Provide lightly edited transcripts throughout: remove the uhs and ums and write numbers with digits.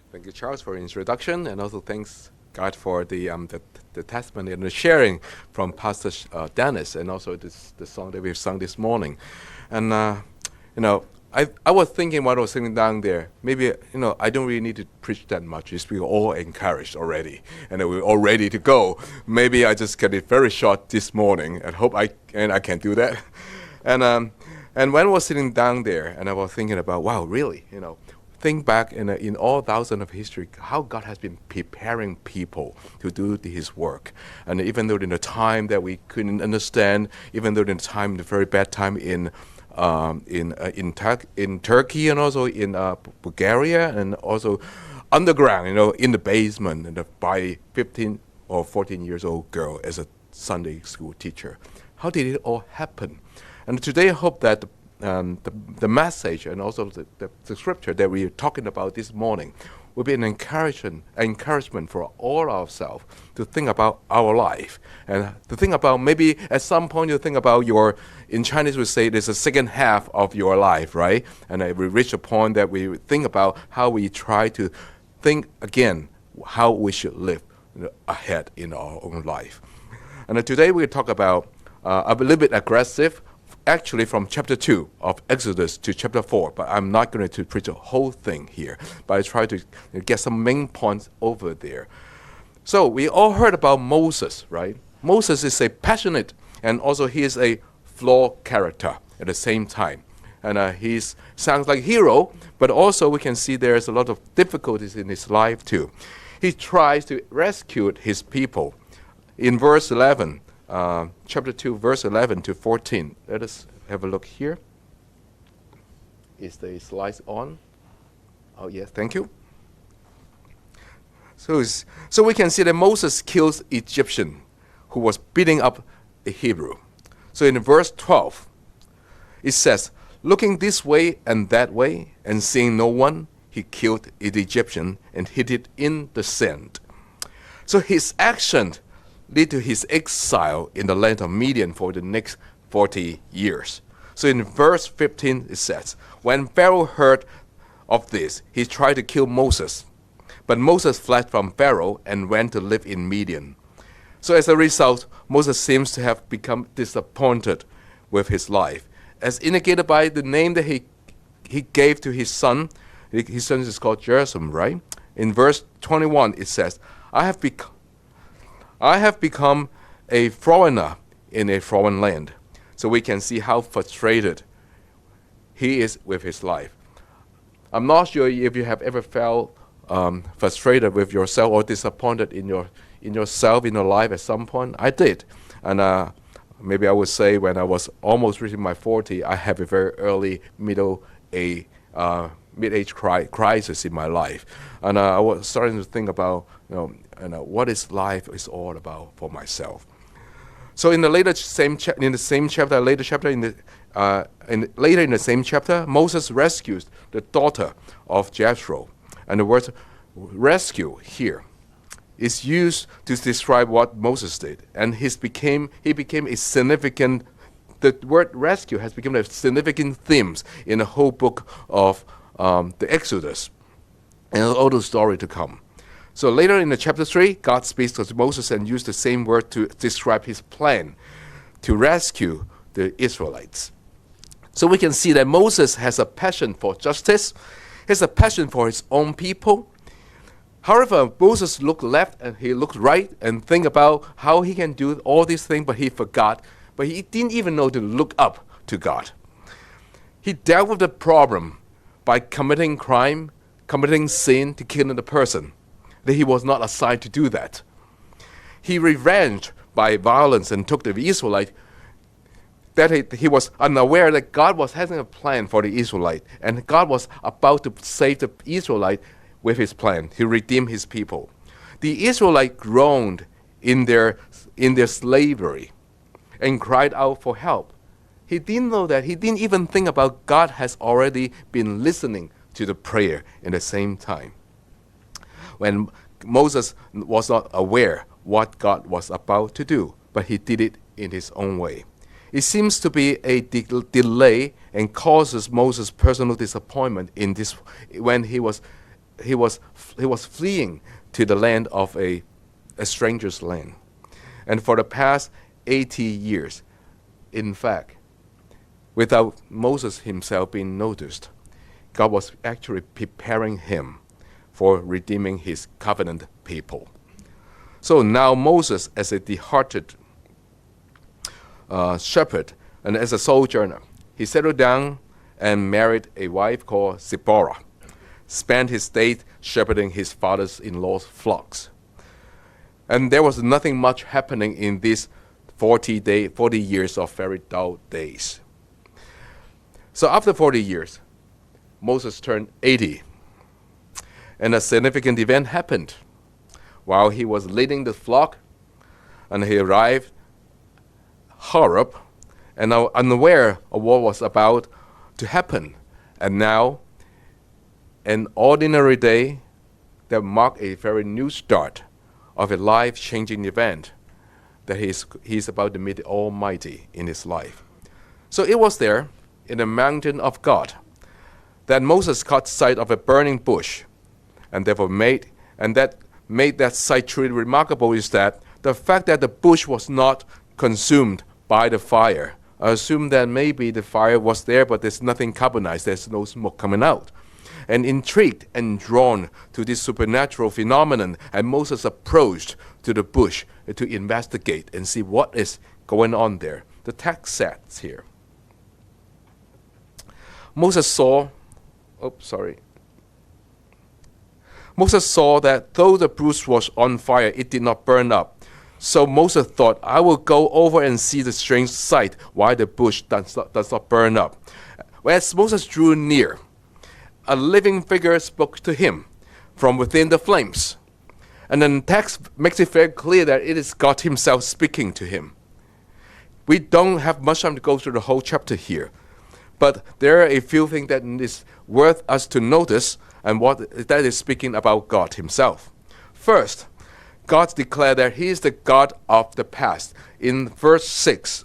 Thank you, Charles, for the introduction, and also thanks God for the testimony and the sharing from Pastor Dennis, and also the song that we've sung this morning. And I was thinking while I was sitting down there, maybe I don't really need to preach that much. We're all encouraged already, and we're all ready to go. Maybe I just cut it very short this morning, and hope I can do that. And when I was sitting down there, and I was thinking about, wow, really, think back in all thousands of history, how God has been preparing people to do His work. And even though in the time that we couldn't understand, even though in the time, the very bad time in Turkey and also in Bulgaria, and also underground, in the basement, and by 15 or 14 years old girl as a Sunday school teacher. How did it all happen? And today I hope that the message and also the scripture that we're talking about this morning will be an encouragement for all ourselves to think about our life, and to think about maybe at some point you think about in Chinese we say there's a second half of your life, right? And we reach a point that we think about how we try to think again how we should live ahead in our own life. And today we talk about a little bit aggressive, actually from chapter 2 of Exodus to chapter 4, but I'm not going to preach the whole thing here, but I try to get some main points over there. So we all heard about Moses, right? Moses is a passionate, and also he is a flawed character at the same time. And he sounds like a hero, but also we can see there's a lot of difficulties in his life too. He tries to rescue his people. In verse 11, chapter 2, verse 11 to 14. Let us have a look here. Is the slides on? Oh, yes, thank you. So we can see that Moses kills Egyptian who was beating up a Hebrew. So in verse 12, it says, looking this way and that way, and seeing no one, he killed the Egyptian and hid it in the sand. So his action lead to his exile in the land of Midian for the next 40 years. So in verse 15 it says, when Pharaoh heard of this, he tried to kill Moses. But Moses fled from Pharaoh and went to live in Midian. So as a result, Moses seems to have become disappointed with his life, as indicated by the name that he gave to his son. His son is called Gershom, right? In verse 21 it says, I have become a foreigner in a foreign land. So we can see how frustrated he is with his life. I'm not sure if you have ever felt frustrated with yourself or disappointed in yourself, in your life at some point. I did. And maybe I would say when I was almost reaching my 40, I have a very early mid-age crisis in my life. And I was starting to think about, what is life is all about for myself. So in the later chapter, Moses rescues the daughter of Jethro, and the word rescue here is used to describe what Moses did, and he became a significant. The word rescue has become a significant theme in the whole book of the Exodus, and all the story to come. So later in the chapter 3, God speaks to Moses and uses the same word to describe his plan to rescue the Israelites. So we can see that Moses has a passion for justice. He has a passion for his own people. However, Moses looked left and he looked right and think about how he can do all these things, but he forgot. But he didn't even know to look up to God. He dealt with the problem by committing crime, committing sin to killing the person. That he was not assigned to do that. He revenged by violence and took the Israelite. That he was unaware that God was having a plan for the Israelite, and God was about to save the Israelite with his plan. He redeemed his people. The Israelite groaned in their slavery and cried out for help. He didn't know that. He didn't even think about God has already been listening to the prayer in the same time. When Moses was not aware what God was about to do, but he did it in his own way. It seems to be a delay and causes Moses personal disappointment in this when he was he was fleeing to the land of a stranger's land. And for the past 80 years, in fact, without Moses himself being noticed, God was actually preparing him for redeeming his covenant people. So now Moses, as a departed shepherd and as a sojourner, he settled down and married a wife called Zipporah, spent his days shepherding his father-in-law's flocks. And there was nothing much happening in these 40 years of very dull days. So after 40 years, Moses turned 80, and a significant event happened. While he was leading the flock, and he arrived Horeb, and now unaware of what was about to happen. And now, an ordinary day that marked a very new start of a life-changing event that he's about to meet the Almighty in his life. So it was there, in the mountain of God, that Moses caught sight of a burning bush, and therefore made that sight truly remarkable is that the fact that the bush was not consumed by the fire. I assume that maybe the fire was there, but there's nothing carbonized, there's no smoke coming out. And intrigued and drawn to this supernatural phenomenon, and Moses approached to the bush to investigate and see what is going on there. The text says here, Moses saw that though the bush was on fire, it did not burn up. So Moses thought, I will go over and see the strange sight, why the bush does not burn up. As Moses drew near, a living figure spoke to him from within the flames. And then the text makes it very clear that it is God himself speaking to him. We don't have much time to go through the whole chapter here, but there are a few things that is worth us to notice, and what that is speaking about God himself. First, God declared that he is the God of the past. In verse 6,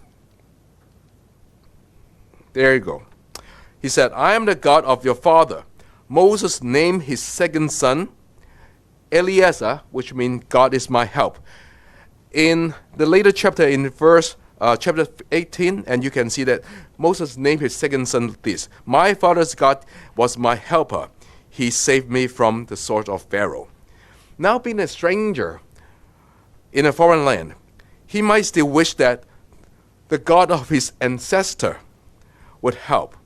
there you go. He said, I am the God of your father. Moses named his second son Eliezer, which means God is my help. In the later chapter, in chapter 18, and you can see that Moses named his second son this. My father's God was my helper. He saved me from the sword of Pharaoh. Now being a stranger in a foreign land, he might still wish that the God of his ancestor would help.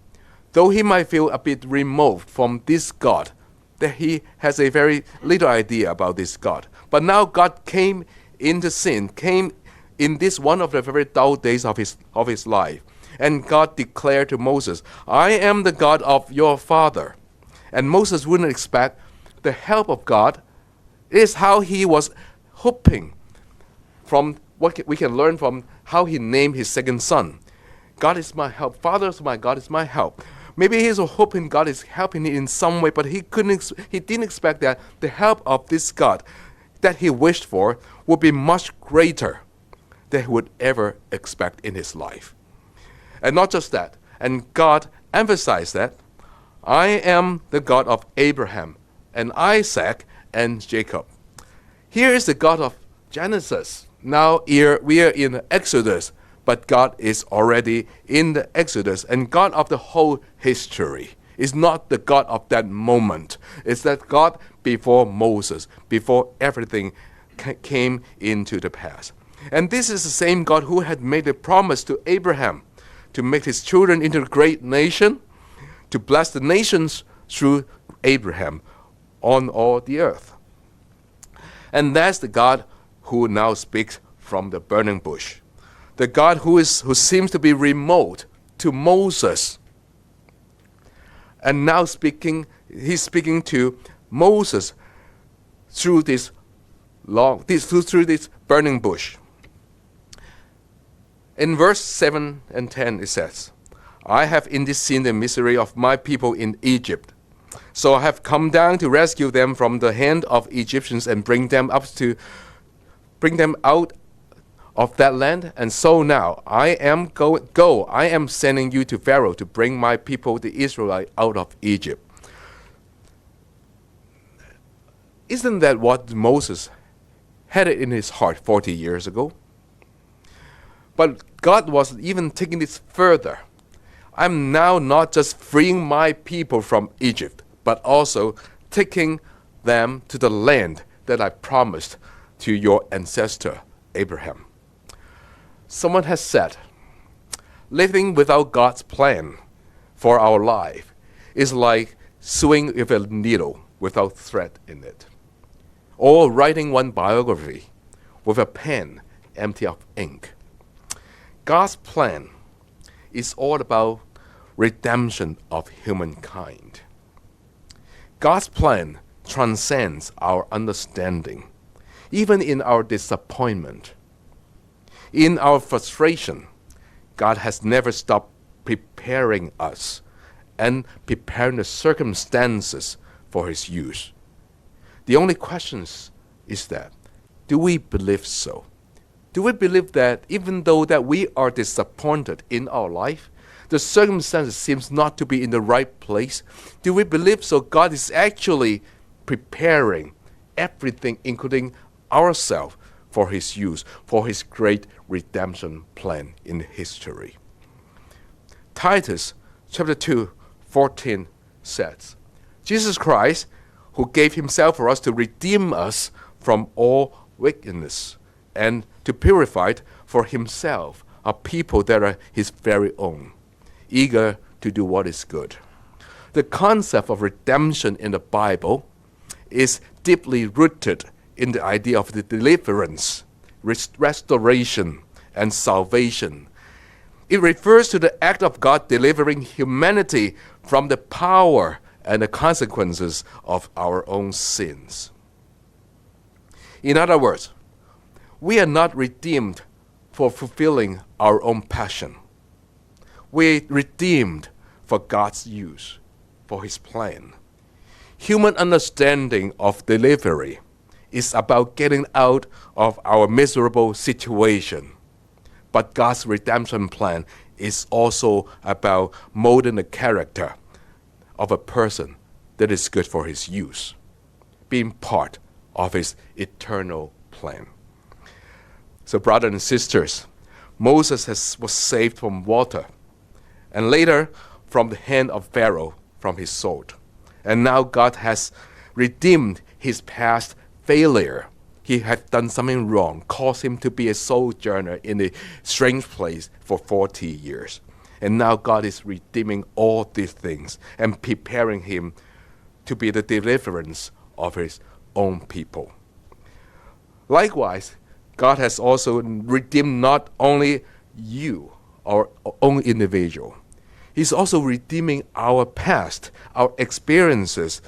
Though he might feel a bit removed from this God, that he has a very little idea about this God. But now God came into sin, came in this one of the very dull days of his life. And God declared to Moses, I am the God of your father. And Moses wouldn't expect the help of God. It is how he was hoping, from what we can learn from how he named his second son. God is my help. Father is my God is my help. Maybe he's hoping God is helping him in some way, but he didn't expect that the help of this God that he wished for would be much greater than he would ever expect in his life. And not just that, and God emphasized that, I am the God of Abraham and Isaac and Jacob. Here is the God of Genesis. Now here we are in Exodus, but God is already in the Exodus, and God of the whole history is not the God of that moment. It's that God before Moses, before everything came into the past. And this is the same God who had made a promise to Abraham to make his children into a great nation, to bless the nations through Abraham on all the earth. And that's the God who now speaks from the burning bush. The God who seems to be remote to Moses. And now he's speaking to Moses through this burning bush. In verse 7 and 10 it says, I have indeed seen the misery of my people in Egypt. So I have come down to rescue them from the hand of Egyptians and bring them out of that land. And so now I am sending you to Pharaoh to bring my people, the Israelites, out of Egypt. Isn't that what Moses had it in his heart 40 years ago? But God was even taking this further. I'm now not just freeing my people from Egypt, but also taking them to the land that I promised to your ancestor Abraham. Someone has said, living without God's plan for our life is like sewing with a needle without thread in it, or writing one biography with a pen empty of ink. God's plan is all about redemption of humankind. God's plan transcends our understanding, even in our disappointment. In our frustration, God has never stopped preparing us and preparing the circumstances for His use. The only question is that, do we believe so? Do we believe that even though that we are disappointed in our life, the circumstances seems not to be in the right place? Do we believe so God is actually preparing everything, including ourselves, for His use, for His great redemption plan in history? Titus chapter 2:14 says, Jesus Christ, who gave Himself for us to redeem us from all wickedness and to purify for Himself a people that are His very own, eager to do what is good. The concept of redemption in the Bible is deeply rooted in the idea of the deliverance, restoration, and salvation. It refers to the act of God delivering humanity from the power and the consequences of our own sins. In other words, we are not redeemed for fulfilling our own passion. We are redeemed for God's use, for His plan. Human understanding of delivery is about getting out of our miserable situation. But God's redemption plan is also about molding the character of a person that is good for His use, being part of His eternal plan. So, brothers and sisters, Moses was saved from water, and later from the hand of Pharaoh from his sword. And now God has redeemed his past failure. He had done something wrong, caused him to be a sojourner in a strange place for 40 years. And now God is redeeming all these things and preparing him to be the deliverance of His own people. Likewise, God has also redeemed not only you, our own individual. He's also redeeming our past, our experiences.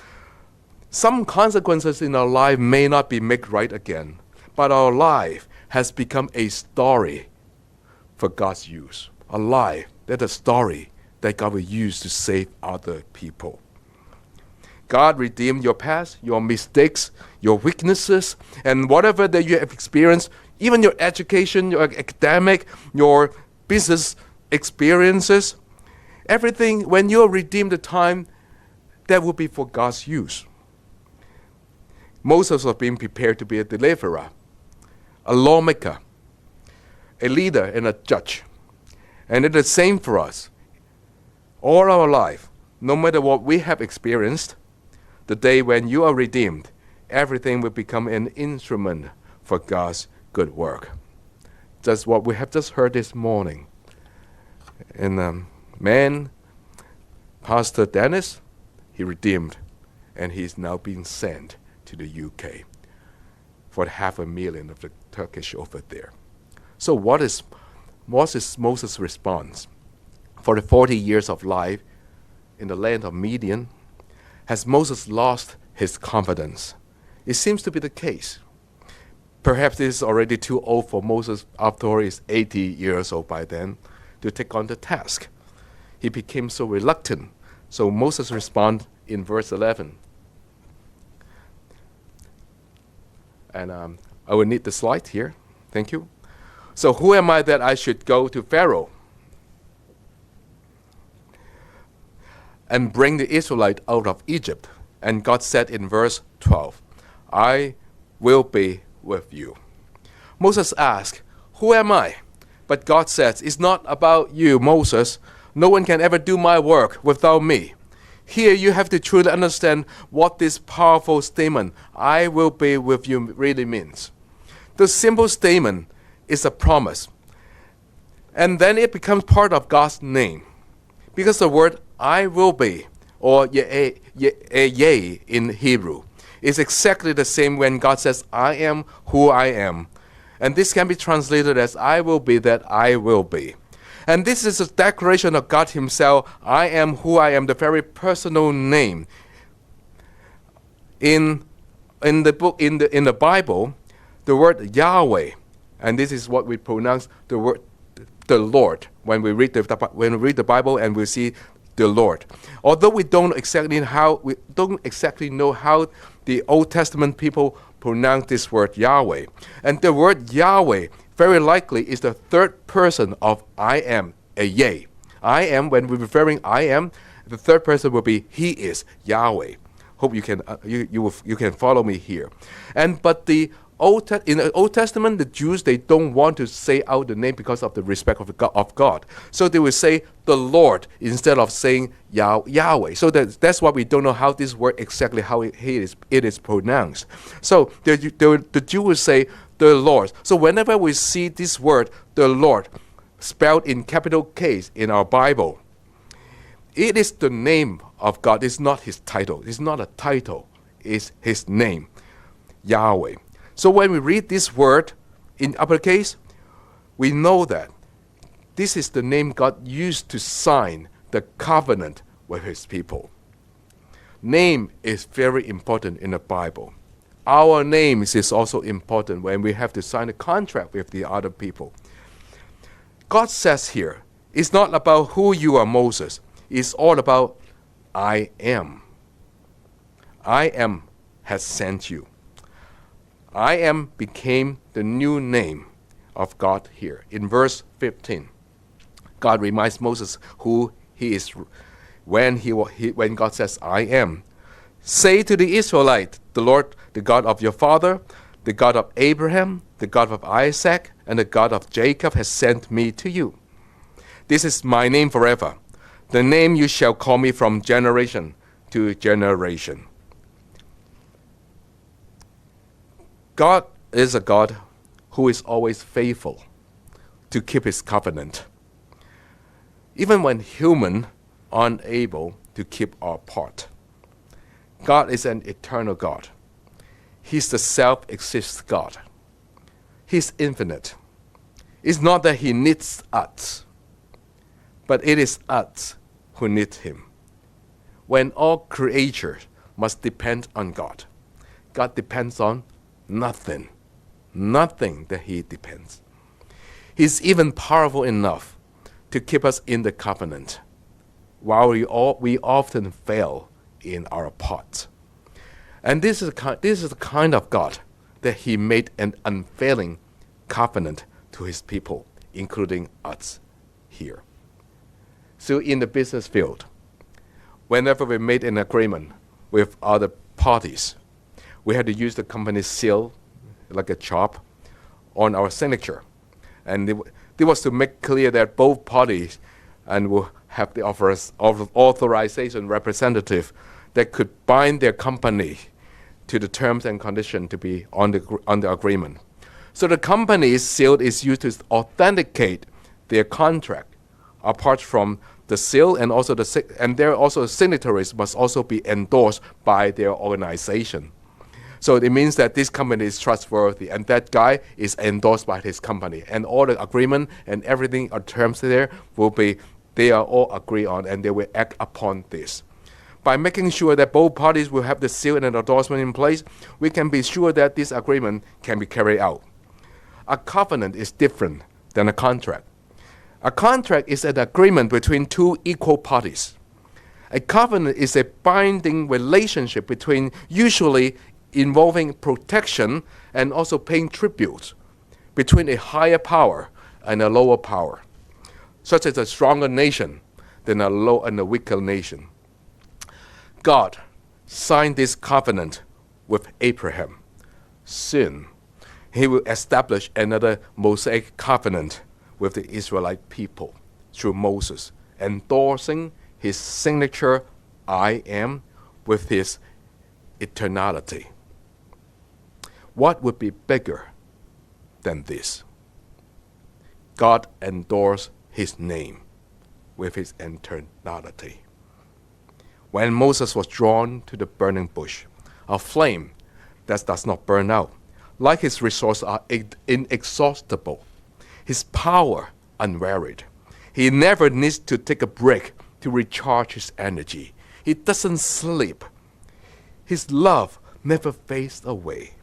Some consequences in our life may not be made right again, but our life has become a story for God's use. A life that's a story that God will use to save other people. God redeemed your past, your mistakes, your weaknesses, and whatever that you have experienced, even your education, your academic, your business experiences. Everything, when you are redeemed the time, that will be for God's use. Moses was being prepared to be a deliverer, a lawmaker, a leader, and a judge. And it's the same for us. All our life, no matter what we have experienced, the day when you are redeemed, everything will become an instrument for God's good work. That's what we have just heard this morning. And Pastor Dennis, he redeemed, and he's now being sent to the UK for 500,000 of the Turkish over there. So what is Moses' response? For the 40 years of life in the land of Midian, has Moses lost his confidence? It seems to be the case. Perhaps it is already too old for Moses, after all, he's 80 years old by then, to take on the task. He became so reluctant. So Moses responds in verse 11. And I will need the slide here. Thank you. So who am I that I should go to Pharaoh and bring the Israelite out of Egypt? And God said in verse 12, I will be with you. Moses asked, who am I? But God says, it's not about you, Moses. No one can ever do my work without me. Here you have to truly understand what this powerful statement, I will be with you, really means. The simple statement is a promise. And then it becomes part of God's name. Because the word I will be, or yea in Hebrew, is exactly the same when God says, I am who I am. And this can be translated as, I will be that I will be. And this is a declaration of God himself, I am who I am, the very personal name. In the Bible, the word Yahweh, and this is what we pronounce the word the Lord when we read the Bible and we see the Lord. Although we don't exactly know how the Old Testament people pronounce this word Yahweh. And the word Yahweh very likely is the third person of I am, a yea. I am, when we're referring I am, the third person will be he is, Yahweh. Hope you can you can follow me here. But in the Old Testament, the Jews, they don't want to say out the name because of the respect of God. So they will say the Lord instead of saying Yahweh. So that's why we don't know how this word exactly how it is pronounced. So the Jew will say the Lord. So whenever we see this word, the Lord, spelled in capital K's in our Bible, it is the name of God. It's not his title. It's not a title. It's his name, Yahweh. So when we read this word in uppercase, we know that this is the name God used to sign the covenant with his people. Name is very important in the Bible. Our names is also important when we have to sign a contract with the other people. God says here, it's not about who you are, Moses. It's all about I am. I am has sent you. I am became the new name of God here. In verse 15, God reminds Moses who he is when God says, I am. Say to the Israelite, the Lord, the God of your father, the God of Abraham, the God of Isaac, and the God of Jacob has sent me to you. This is my name forever, the name you shall call me from generation to generation. God is a God who is always faithful to keep his covenant, even when human unable to keep our part. God is an eternal God. He's the self-existent God. He's infinite. It's not that he needs us, but it is us who need him. When all creatures must depend on God, God depends on nothing that he depends. He's even powerful enough to keep us in the covenant, while we often fail in our part. And this is the kind of God that he made an unfailing covenant to his people, including us here. So in the business field, whenever we made an agreement with other parties, we had to use the company's seal, like a chop, on our signature. And it was to make clear that both parties and will have the authorization representative that could bind their company to the terms and conditions to be on the agreement. So the company's seal is used to authenticate their contract. Apart from the seal, and also there also signatories must also be endorsed by their organization. So it means that this company is trustworthy, and that guy is endorsed by his company, and all the agreement and everything or terms there they are all agreed on, and they will act upon this. By making sure that both parties will have the seal and endorsement in place, we can be sure that this agreement can be carried out. A covenant is different than a contract. A contract is an agreement between two equal parties. A covenant is a binding relationship between, usually involving protection and also paying tribute, between a higher power and a lower power, such as a stronger nation than a low and a weaker nation. God signed this covenant with Abraham. soon he will establish another Mosaic covenant with the Israelite people through Moses, endorsing his signature I am with his eternality. What would be bigger than this? God endorsed his name with his eternality. When Moses was drawn to the burning bush, a flame that does not burn out, like his resources are inexhaustible, his power unwearied. He never needs to take a break to recharge his energy. He doesn't sleep. His love never fades away.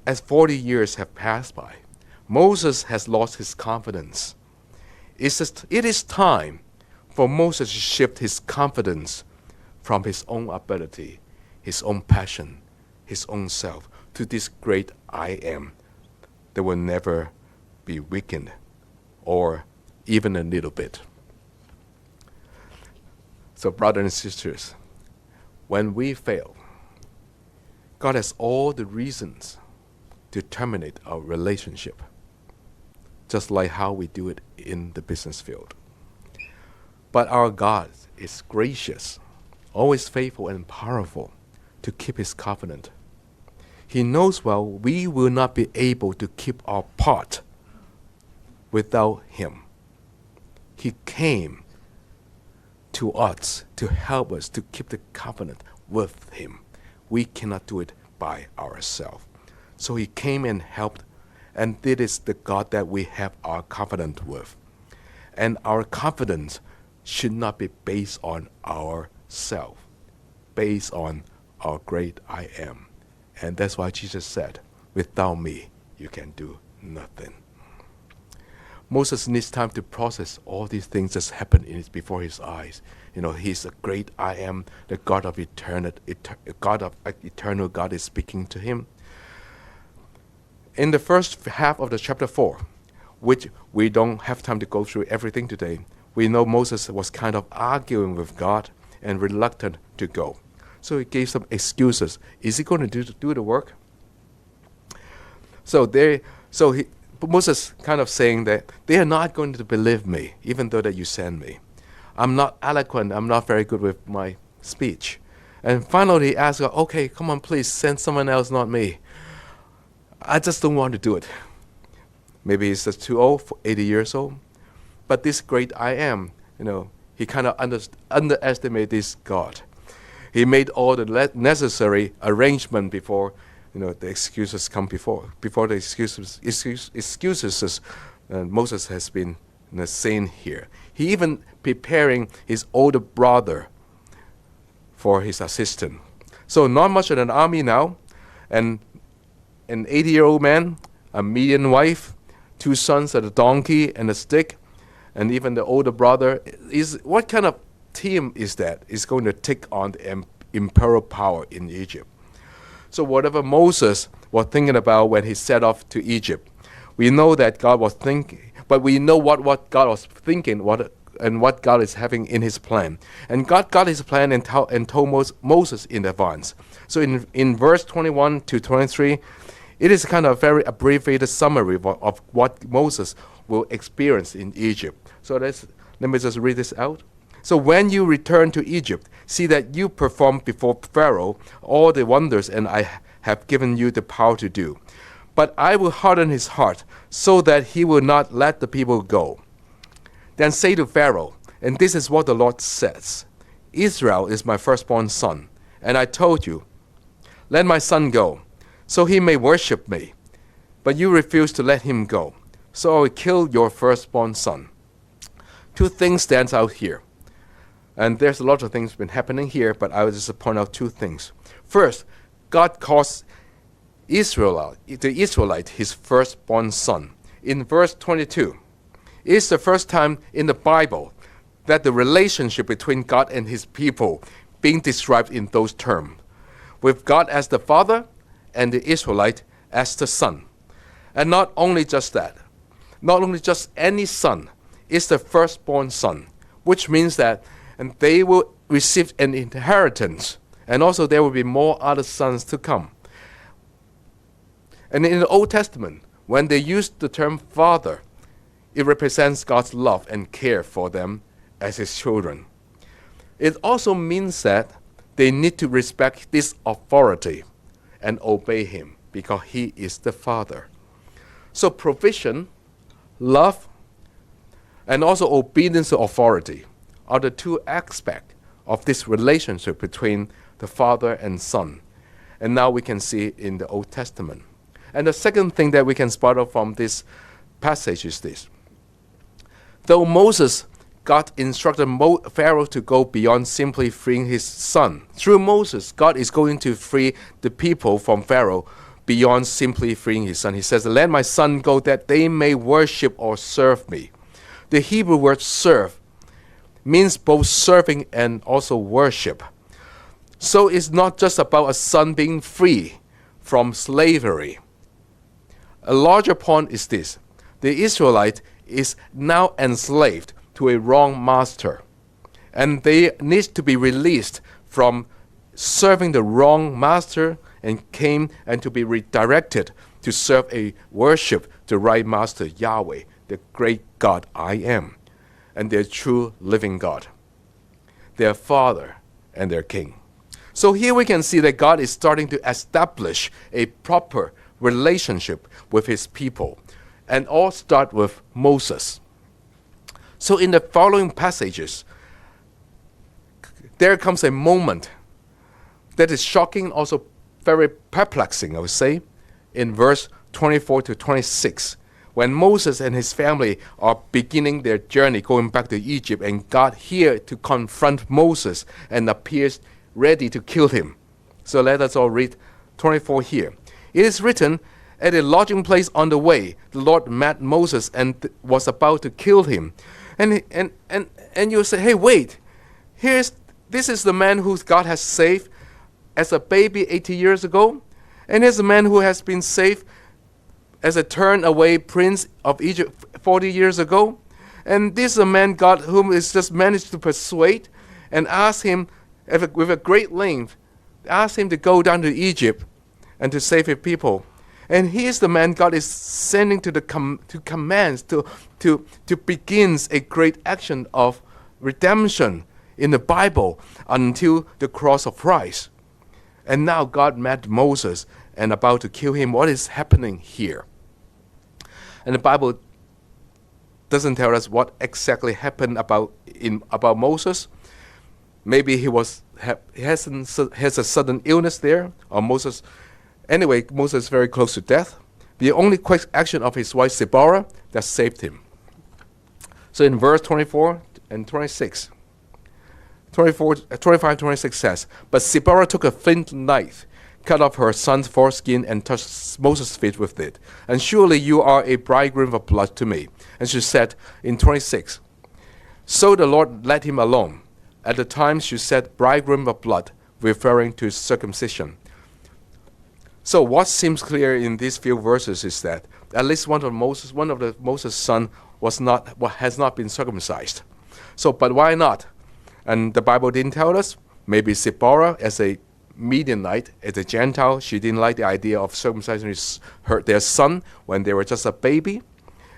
As 40 years have passed by, Moses has lost his confidence. It is time for Moses to shift his confidence from his own ability, his own passion, his own self, to this great I am that will never be weakened or even a little bit. So, brothers and sisters, when we fail, God has all the reasons to terminate our relationship, just like how we do it in the business field. But our God is gracious, always faithful and powerful to keep his covenant. He knows well we will not be able to keep our part without him. He came to us to help us to keep the covenant with him. We cannot do it by ourselves. So he came and helped, and this is the God that we have our covenant with. And our confidence should not be based on ourselves, based on our great I am. And that's why Jesus said, without me, you can do nothing. Moses needs time to process all these things that happen before his eyes. He's a great I am, the God of eternity, eternal God is speaking to him. In the first half of the chapter 4, which we don't have time to go through everything today, we know Moses was kind of arguing with God and reluctant to go. So he gave some excuses. Is he going to do the work? Moses kind of saying that they are not going to believe me, even though that you send me. I'm not eloquent. I'm not very good with my speech. And finally he asked God, okay, come on, please send someone else, not me. I just don't want to do it. Maybe he's just too old, 80 years old. But this great I am, he kind of underestimated this God. He made all the necessary arrangement before, the excuses come before the excuses Moses has been seen here. He even preparing his older brother for his assistant. So not much of an army now, and an 80-year-old man, a median wife, 2 sons, and a donkey and a stick, and even the older brother. What kind of team is that? Is going to take on the imperial power in Egypt. So whatever Moses was thinking about when he set off to Egypt, we know that God was thinking, but we know what God was thinking, what God is having in his plan. And God got his plan and told Moses in advance. So in verse 21 to 23, it is kind of a very abbreviated summary of what Moses will experience in Egypt. So let me just read this out. So when you return to Egypt, see that you perform before Pharaoh all the wonders and I have given you the power to do. But I will harden his heart so that he will not let the people go. Then say to Pharaoh, and this is what the Lord says, Israel is my firstborn son, and I told you, let my son go, so he may worship me. But you refuse to let him go, so I will kill your firstborn son. 2 things stand out here. And there's a lot of things been happening here, but I will just point out 2 things. First, God calls the Israelite his firstborn son. In verse 22, it's the first time in the Bible that the relationship between God and his people being described in those terms, with God as the father and the Israelite as the son. And not only just that, not only just any son, it's the firstborn son, which means that and they will receive an inheritance, and also there will be more other sons to come. And in the Old Testament, when they use the term father, it represents God's love and care for them as his children. It also means that they need to respect this authority and obey him because he is the father. So provision, love, and also obedience to authority are the two aspects of this relationship between the father and son. And now we can see it in the Old Testament. And the second thing that we can spot out from this passage is this. Though Moses, God instructed Pharaoh to go beyond simply freeing his son. Through Moses, God is going to free the people from Pharaoh beyond simply freeing his son. He says, let my son go that they may worship or serve me. The Hebrew word serve means both serving and also worship. So it's not just about a son being free from slavery. A larger point is this. The Israelite is now enslaved to a wrong master. And they need to be released from serving the wrong master and came and to be redirected to serve a worship the right master, Yahweh, the great God I am, and their true living God, their Father and their King. So here we can see that God is starting to establish a proper relationship with his people, and all start with Moses. So in the following passages, there comes a moment that is shocking, also very perplexing, I would say, in verse 24 to 26, when Moses and his family are beginning their journey going back to Egypt, and God here to confront Moses and appears ready to kill him. So let us all read 24 here. It is written, at a lodging place on the way, the Lord met Moses and was about to kill him. And you say, hey, wait, this is the man who God has saved as a baby 80 years ago, and here's a man who has been saved as a turned away prince of Egypt 40 years ago. And this is a man God whom is just managed to persuade and ask him with a great length, ask him to go down to Egypt and to save his people. And here's the man God is sending to commands to begins a great action of redemption in the Bible until the cross of Christ. And now God met Moses and about to kill him. What is happening here? And the Bible doesn't tell us what exactly happened about Moses. Maybe he has a sudden illness there, or Moses. Anyway, Moses is very close to death. The only quick action of his wife Zipporah that saved him. So in verse 24 and 26, 25, 26 says, but Zipporah took a flint knife, cut off her son's foreskin, and touched Moses' feet with it. And surely you are a bridegroom of blood to me. And she said in 26, so the Lord let him alone. At the time she said bridegroom of blood, referring to circumcision. So what seems clear in these few verses is that at least one of Moses' son has not been circumcised. So, but why not? And the Bible didn't tell us. Maybe Zipporah, as a Midianite, as a Gentile, she didn't like the idea of circumcising their son when they were just a baby.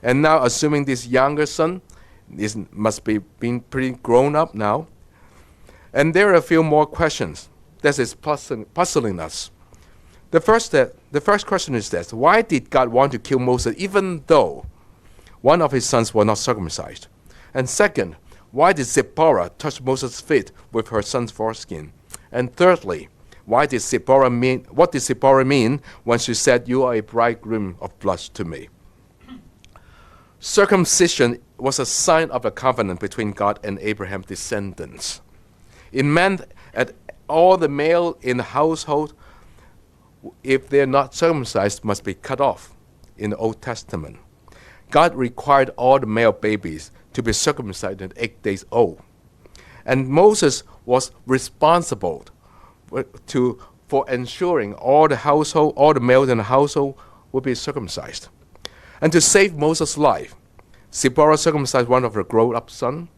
And now, assuming this younger son must be being pretty grown up now. And there are a few more questions that is puzzling us. The first question is this: why did God want to kill Moses even though one of his sons was not circumcised? And second, why did Zipporah touch Moses' feet with her son's foreskin? And thirdly, what did Zipporah mean when she said, you are a bridegroom of blood to me? Circumcision was a sign of a covenant between God and Abraham's descendants. It meant that all the male in the household, if they're not circumcised, must be cut off in the Old Testament. God required all the male babies to be circumcised at 8 days old. And Moses was responsible for ensuring all the males in the household would be circumcised. And to save Moses' life, Zipporah circumcised one of her grown-up sons.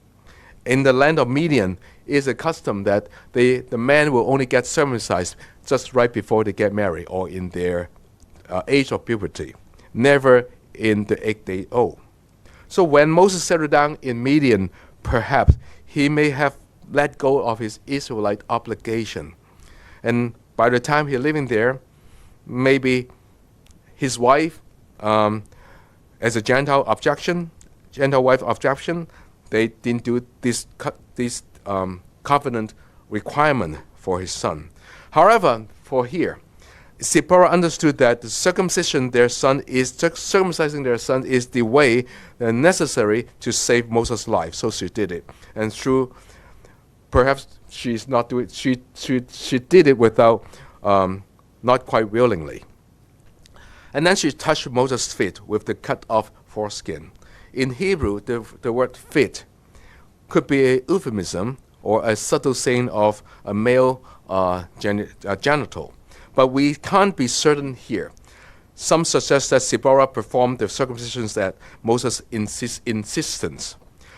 In the land of Midian, it is a custom that the man will only get circumcised just right before they get married or in their age of puberty, never in the 8-day-old. So when Moses settled down in Midian, perhaps he may have let go of his Israelite obligation. And by the time he's living there, maybe his wife, as a Gentile wife objection, they didn't do this covenant requirement for his son. However, for here, Zipporah understood that circumcising their son is the way necessary to save Moses' life. So she did it, and perhaps she's not doing. She did it without, not quite willingly. And then she touched Moses' feet with the cut off foreskin. In Hebrew, the word "feet" could be a euphemism or a subtle saying of a male genital. But we can't be certain here. Some suggest that Zipporah performed the circumcisions at Moses' insistence.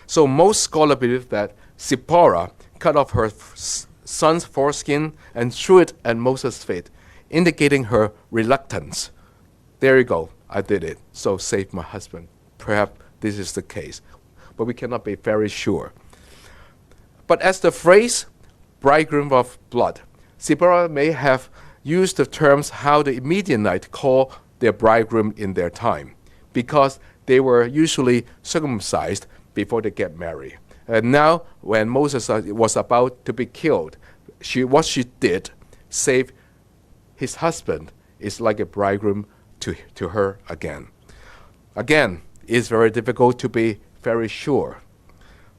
So most scholars believe that Zipporah cut off her son's foreskin and threw it at Moses' feet, indicating her reluctance. There you go, I did it, so save my husband. Perhaps this is the case, but we cannot be very sure. But as the phrase, bridegroom of blood, Zipporah may have used the terms how the Midianites call their bridegroom in their time, because they were usually circumcised before they get married. And now, when Moses was about to be killed, what she did, save his husband, is like a bridegroom to her again. Again, it's very difficult to be very sure,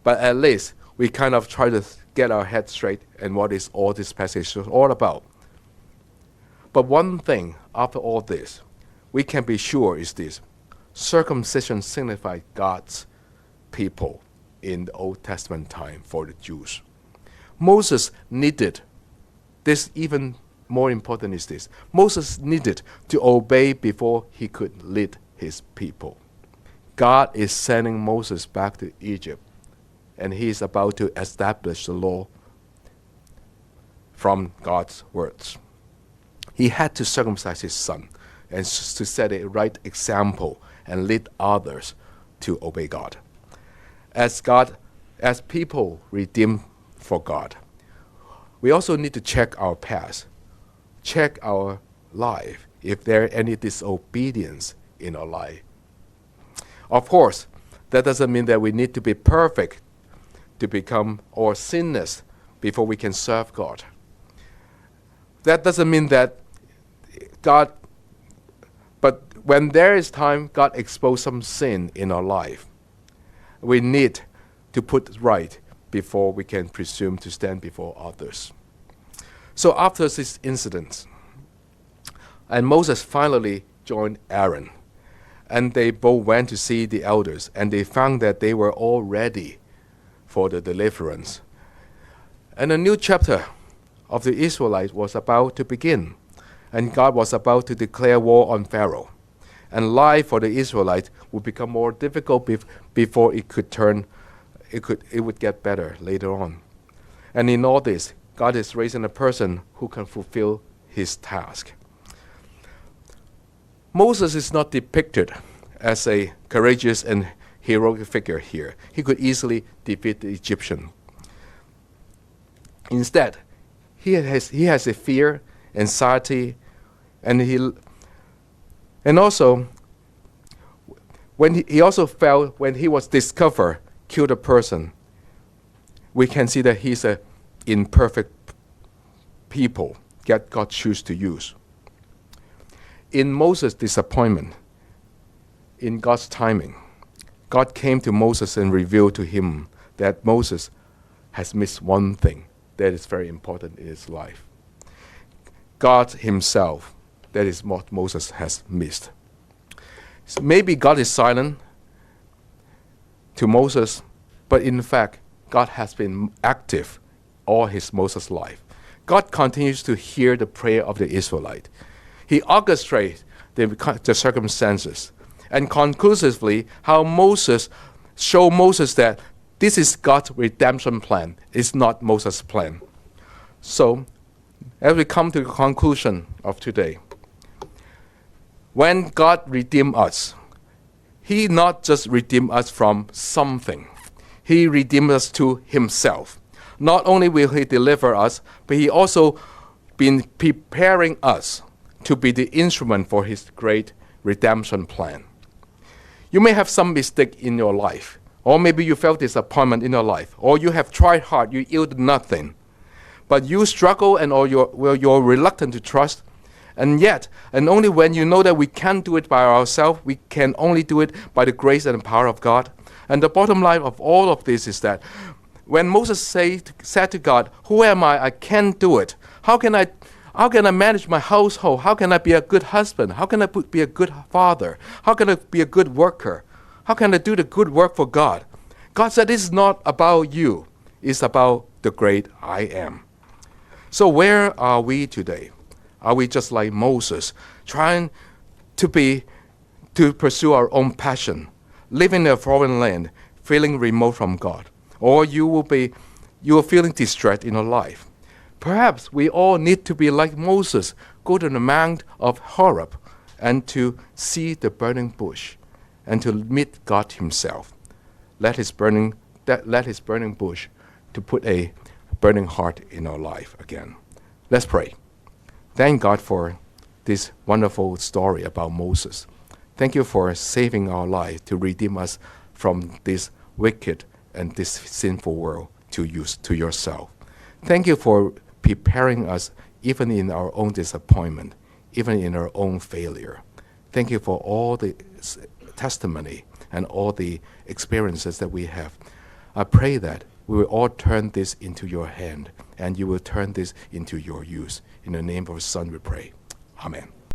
but at least we kind of try to get our head straight and what is all this passage is all about. But one thing, after all this, we can be sure is this: circumcision signified God's people in the Old Testament time for the Jews. Moses needed, this even more important is this, Moses needed to obey before he could lead his people. God is sending Moses back to Egypt, and he is about to establish the law from God's words. He had to circumcise his son and to set a right example and lead others to obey God. As people redeemed for God, we also need to check our past, check our life, if there are any disobedience in our life. Of course, that doesn't mean that we need to be perfect to become or sinless before we can serve God. That doesn't mean that but when there is time, God exposes some sin in our life. We need to put it right before we can presume to stand before others. So after this incident, and Moses finally joined Aaron, and they both went to see the elders, and they found that they were all ready for the deliverance. And a new chapter of the Israelites was about to begin, and God was about to declare war on Pharaoh. And life for the Israelites would become more difficult before it would get better later on. And in all this, God is raising a person who can fulfill his task. Moses is not depicted as a courageous and heroic figure here. He could easily defeat the Egyptian. Instead, he has a fear, anxiety, and also when he also felt when he was discovered killed a person. We can see that he's an imperfect people that God choose to use. In Moses' disappointment, in God's timing, God came to Moses and revealed to him that Moses has missed one thing that is very important in his life. God himself, that is what Moses has missed. So maybe God is silent to Moses, but in fact, God has been active all his Moses' life. God continues to hear the prayer of the Israelite. He orchestrates the circumstances, and conclusively, how Moses showed Moses that this is God's redemption plan. It's not Moses' plan. So, as we come to the conclusion of today, When God redeemed us, He not just redeemed us from something. He redeemed us to Himself. Not only will He deliver us, but He also been preparing us to be the instrument for His great redemption plan. You may have some mistake in your life, or maybe you felt disappointment in your life, or you have tried hard, you yielded nothing. But you struggle or you're reluctant to trust. And yet, and only when you know that we can't do it by ourselves, we can only do it by the grace and the power of God. And the bottom line of all of this is that when Moses said to God, "Who am I? I can't do it. How can I manage my household? How can I be a good husband? How can I be a good father? How can I be a good worker? How can I do the good work for God?" God said, "This is not about you. It's about the great I am." So where are we today? Are we just like Moses, trying to pursue our own passion, living in a foreign land, feeling remote from God? Or you are feeling distracted in your life? Perhaps we all need to be like Moses, go to the Mount of Horeb and to see the burning bush and to meet God Himself. Let His burning bush to put a burning heart in our life again. Let's pray. Thank God for this wonderful story about Moses. Thank you for saving our life to redeem us from this wicked and this sinful world to yourself. Thank you for preparing us even in our own disappointment, even in our own failure. Thank you for all the testimony and all the experiences that we have. I pray that we will all turn this into your hand and you will turn this into your use. In the name of His Son we pray. Amen.